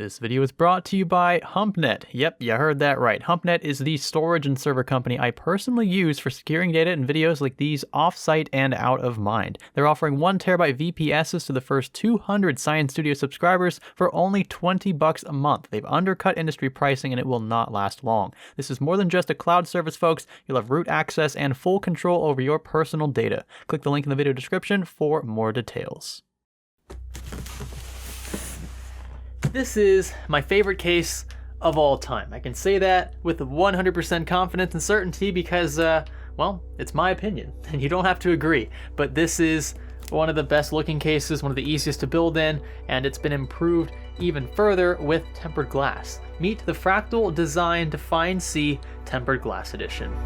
This video is brought to you by HumpNet. Yep, you heard that right. HumpNet is the storage and server company I personally use for securing data and videos like these off-site and out of mind. They're offering 1 terabyte VPSs to the first 200 Science Studio subscribers for only $20 a month. They've undercut industry pricing and it will not last long. This is more than just a cloud service, folks. You'll have root access and full control over your personal data. Click the link in the video description for more details. This is my favorite case of all time. I can say that with 100% confidence and certainty because, well, it's my opinion, and you don't have to agree. But this is one of the best looking cases, one of the easiest to build in, and it's been improved even further with tempered glass. Meet the Fractal Design Define C Tempered Glass Edition.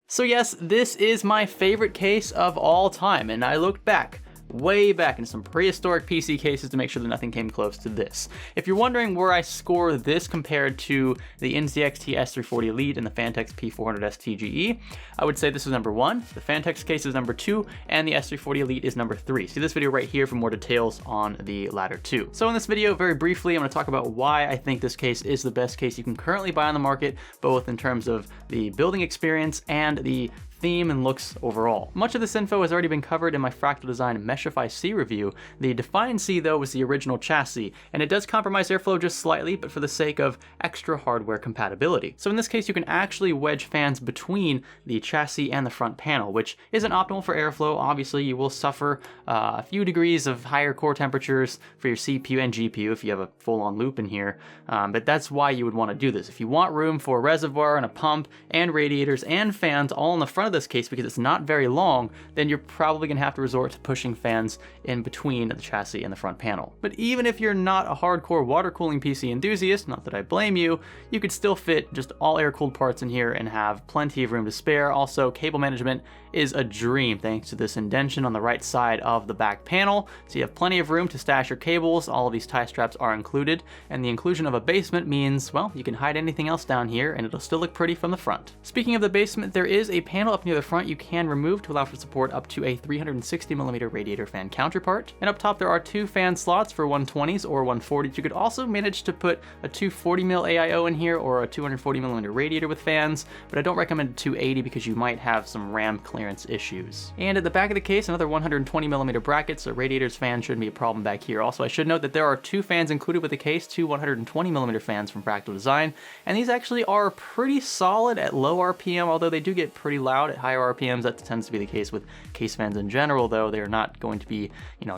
So yes, this is my favorite case of all time, and I looked back, way back into some prehistoric PC cases to make sure that nothing came close to this. If you're wondering where I score this compared to the NZXT S340 Elite and the Phanteks P400 STGE, I would say this is number 1, the Phanteks case is number 2, and the S340 Elite is number 3. See this video right here for more details on the latter two. So in this video, very briefly, I'm going to talk about why I think this case is the best case you can currently buy on the market, both in terms of the building experience and the theme and looks overall. Much of this info has already been covered in my Fractal Design Meshify C review. The Define C though was the original chassis, and it does compromise airflow just slightly, but for the sake of extra hardware compatibility. So in this case you can actually wedge fans between the chassis and the front panel, which isn't optimal for airflow. Obviously you will suffer a few degrees of higher core temperatures for your CPU and GPU if you have a full-on loop in here, but that's why you would want to do this. If you want room for a reservoir and a pump and radiators and fans all in the front of this case, because it's not very long, then you're probably going to have to resort to pushing fans in between the chassis and the front panel. But even if you're not a hardcore water cooling PC enthusiast, not that I blame you, you could still fit just all air-cooled parts in here and have plenty of room to spare. Also, cable management is a dream thanks to this indentation on the right side of the back panel, so you have plenty of room to stash your cables. All of these tie straps are included, and the inclusion of a basement means, well, you can hide anything else down here and it'll still look pretty from the front. Speaking of the basement, there is a panel up near the front you can remove to allow for support up to a 360mm radiator fan counterpart, and up top there are 2 fan slots for 120s or 140s. You could also manage to put a 240mm AIO in here or a 240mm radiator with fans, but I don't recommend a 280 because you might have some RAM clearance issues. And at the back of the case, another 120mm bracket, so radiators fan shouldn't be a problem back here. Also, I should note that there are 2 fans included with the case, 2 120mm fans from Fractal Design, and these actually are pretty solid at low RPM, although they do get pretty loud at higher RPMs. That tends to be the case with case fans in general, though they're not going to be,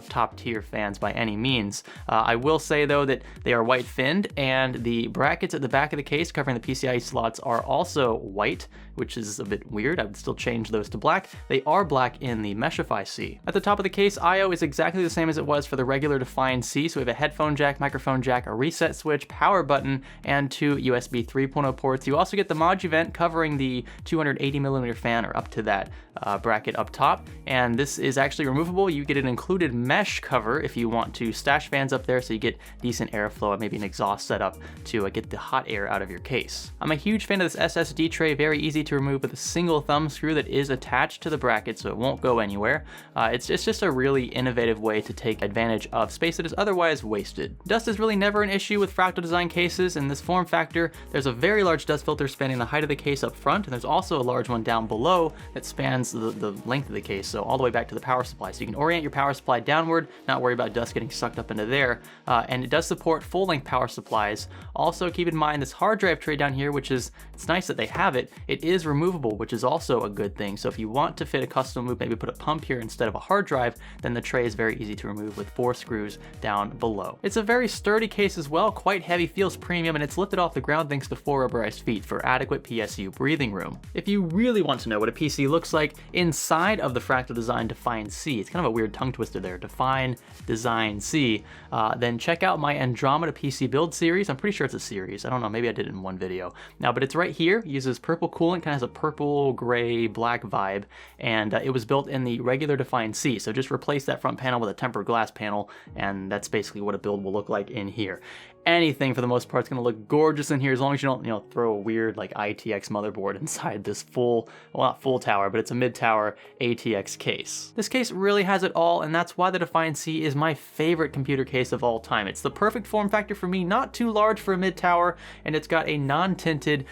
top tier fans by any means. I will say though that they are white finned, and the brackets at the back of the case covering the PCIe slots are also white, which is a bit weird. I would still change those to black. They are black in the Meshify C. At the top of the case, I/O is exactly the same as it was for the regular Define C, so we have a headphone jack, microphone jack, a reset switch, power button, and 2 USB 3.0 ports. You also get the Modu vent covering the 280mm fan, or up to that bracket up top, and this is actually removable. You get an included mesh cover if you want to stash fans up there so you get decent airflow and maybe an exhaust setup to get the hot air out of your case. I'm a huge fan of this Ssd tray, very easy to remove with a single thumb screw that is attached to the bracket so it won't go anywhere. It's just a really innovative way to take advantage of space that is otherwise wasted. Dust is really never an issue with Fractal Design cases. In this form factor, there's a very large dust filter spanning the height of the case up front, and there's also a large one down below below that spans the length of the case, so all the way back to the power supply. So you can orient your power supply downward, not worry about dust getting sucked up into there, and it does support full-length power supplies. Also, keep in mind this hard drive tray down here, which is, it's nice that they have it. It is removable, which is also a good thing. So if you want to fit a custom loop, maybe put a pump here instead of a hard drive, then the tray is very easy to remove with 4 screws down below. It's a very sturdy case as well, quite heavy, feels premium, and it's lifted off the ground thanks to 4 rubberized feet for adequate PSU breathing room. If you really want to know what a PC looks like inside of the Fractal Design Define C, it's kind of a weird tongue twister there, Define Design C, then check out my Andromeda PC build series. I'm pretty sure it's a series. I don't know, maybe I did it in one video. Now, but it's right here. It uses purple coolant, kind of has a purple, gray, black vibe, and it was built in the regular Define C. So just replace that front panel with a tempered glass panel, and that's basically what a build will look like in here. Anything for the most part is going to look gorgeous in here as long as you don't, throw a weird like ITX motherboard inside this full, well, not full tower, but it's a mid-tower ATX case. This case really has it all, and that's why the Define C is my favorite computer case of all time. It's the perfect form factor for me, not too large for a mid-tower, and it's got a non-tinted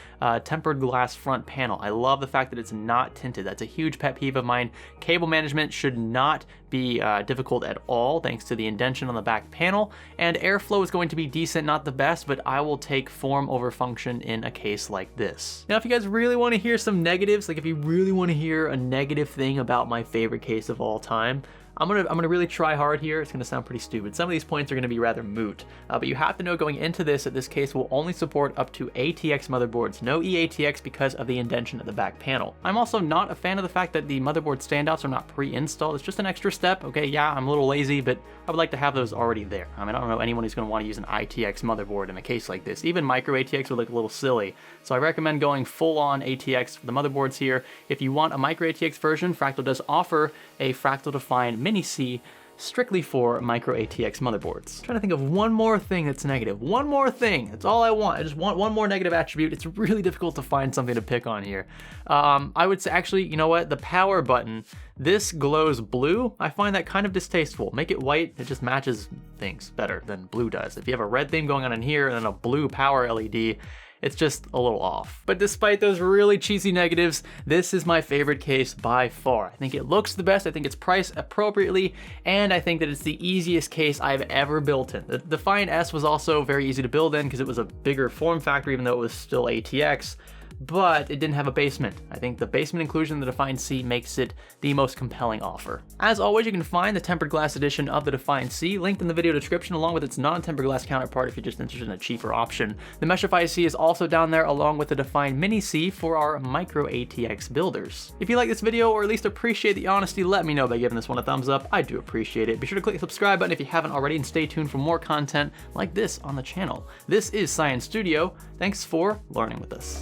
tempered glass front panel. I love the fact that it's not tinted. That's a huge pet peeve of mine. Cable management should not be difficult at all thanks to the indentation on the back panel, and airflow is going to be decent, not the best, but I will take form over function in a case like this. Now, if you guys really want to hear some negatives, like if you really want to hear a negative thing about my favorite case of all time, I'm gonna really try hard here. It's gonna sound pretty stupid. Some of these points are gonna be rather moot, but you have to know going into this that this case will only support up to ATX motherboards, no eATX because of the indentation at the back panel. I'm also not a fan of the fact that the motherboard standoffs are not pre-installed. It's just an extra step. Okay, yeah, I'm a little lazy, but I would like to have those already there. I mean, I don't know anyone who's gonna want to use an ITX motherboard in a case like this. Even micro ATX would look a little silly. So I recommend going full-on ATX for the motherboards here. If you want a micro ATX version, Fractal does offer a Fractal Define Mini C strictly for micro ATX motherboards. I'm trying to think of one more thing that's negative. One more thing. That's all I want. I just want one more negative attribute. It's really difficult to find something to pick on here. I would say, actually, you know what? The power button, this glows blue. I find that kind of distasteful. Make it white. It just matches things better than blue does. If you have a red theme going on in here and then a blue power LED, it's just a little off. But despite those really cheesy negatives, this is my favorite case by far. I think it looks the best, I think it's priced appropriately, and I think that it's the easiest case I've ever built in. The Define S was also very easy to build in because it was a bigger form factor even though it was still ATX, but it didn't have a basement. I think the basement inclusion in the Define C makes it the most compelling offer. As always, you can find the tempered glass edition of the Define C linked in the video description along with its non-tempered glass counterpart if you're just interested in a cheaper option. The Meshify C is also down there along with the Define Mini C for our micro ATX builders. If you like this video or at least appreciate the honesty, let me know by giving this one a thumbs up. I do appreciate it. Be sure to click the subscribe button if you haven't already and stay tuned for more content like this on the channel. This is Science Studio. Thanks for learning with us.